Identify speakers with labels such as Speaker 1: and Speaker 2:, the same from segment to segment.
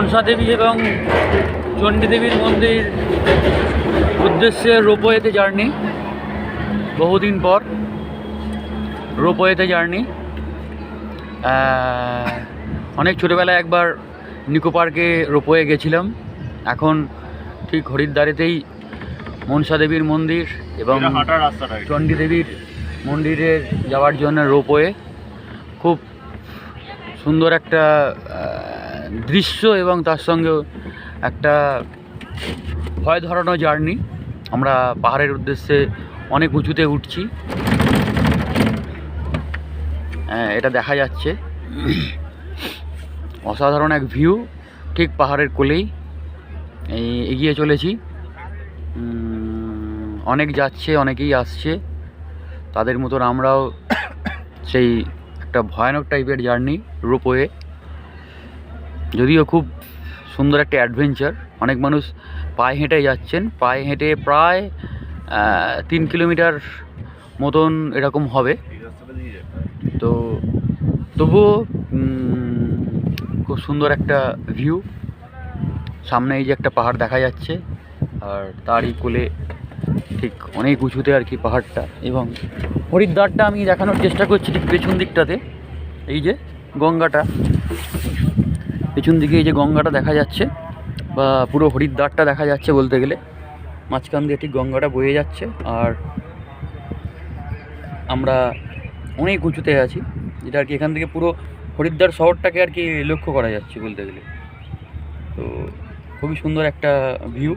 Speaker 1: মনসা দেবী এবং চণ্ডী দেবীর মন্দির উদ্দেশ্যে রোপওয়েতে জার্নি। বহুদিন পর রোপওয়েতে জার্নি। অনেক ছোটোবেলায় একবার নিকো পার্কে রোপওয়ে গেছিলাম। এখন ঠিক হরিদ্বারেতেই মনসা দেবীর মন্দির এবং চণ্ডী দেবীর মন্দিরে যাওয়ার জন্য রোপওয়ে। খুব সুন্দর একটা দৃশ্য এবং তার সঙ্গেও একটা ভয় ধরানো জার্নি। আমরা পাহাড়ের উদ্দেশ্যে অনেক উঁচুতে উঠছি, এটা দেখা যাচ্ছে অসাধারণ এক ভিউ। ঠিক পাহাড়ের কোলেই এগিয়ে চলেছি। অনেক যাচ্ছে, অনেকেই আসছে, তাদের মতন আমরাও সেই একটা ভয়ানক টাইপের জার্নি রোপওয়ে। যদিও খুব সুন্দর একটা অ্যাডভেঞ্চার। অনেক মানুষ পায়ে হেঁটে যাচ্ছেন, পায়ে হেঁটে প্রায় 3 কিলোমিটার মতন এরকম হবে। তো তবুও খুব সুন্দর একটা ভিউ। সামনে এই যে একটা পাহাড় দেখা যাচ্ছে, আর তারই কোলে ঠিক অনেক উঁচুতে আর কি পাহাড়টা। এবং হরিদ্বারটা আমি দেখানোর চেষ্টা করছি ঠিক পেছন দিকটাতে। এই যে গঙ্গাটা, পেছন দিকে এই যে গঙ্গাটা দেখা যাচ্ছে, বা পুরো হরিদ্বারটা দেখা যাচ্ছে বলতে গেলে। মাঝখান দিয়ে ঠিক গঙ্গাটা বয়ে যাচ্ছে, আর আমরা অনেক উঁচুতে আছি, যেটা আর কি এখান থেকে পুরো হরিদ্বার শহরটাকে আর কি লক্ষ্য করা যাচ্ছে বলতে গেলে। তো খুবই সুন্দর একটা ভিউ।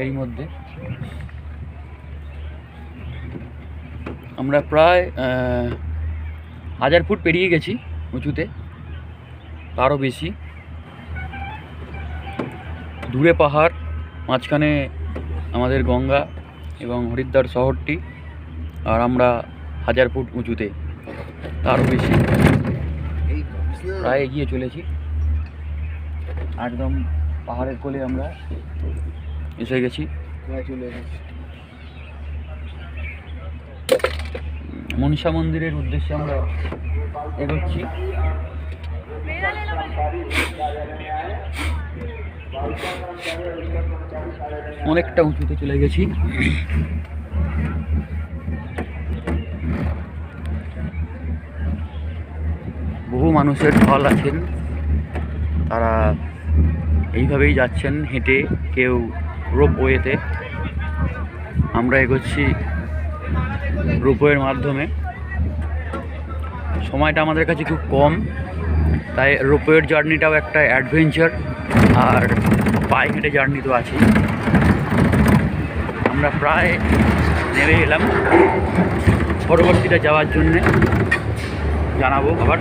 Speaker 1: এর মধ্যে আমরা প্রায় 1000 ফুট পেরিয়ে গেছি উঁচুতে, তারও বেশি। দূরে পাহাড়, মাঝখানে আমাদের গঙ্গা এবং হরিদ্বার শহরটি, আর আমরা 1000 ফুট উঁচুতে, তারও বেশি। প্রায় এগিয়ে চলেছি, একদম পাহাড়ের কোলে আমরা এসে গেছি। মনসা মন্দিরের উদ্দেশ্যে আমরা এগোচ্ছি। অনেকটা উঁচুতে চলে গেছি। বহু মানুষের ঢল আছেন, তারা এইভাবেই যাচ্ছেন হেঁটে, কেউ রোপওয়েতে। আমরা এগোচ্ছি রোপওয়ের মাধ্যমে। সময়টা আমাদের কাছে খুব কম, তাই রোপওয়ের জার্নিটাও একটা অ্যাডভেঞ্চার, আর পায়ে হেঁটে জার্নি তো আছেই। আমরা প্রায় নেমে এলাম, পরবর্তীটা যাওয়ার জন্যে জানাবো আবার।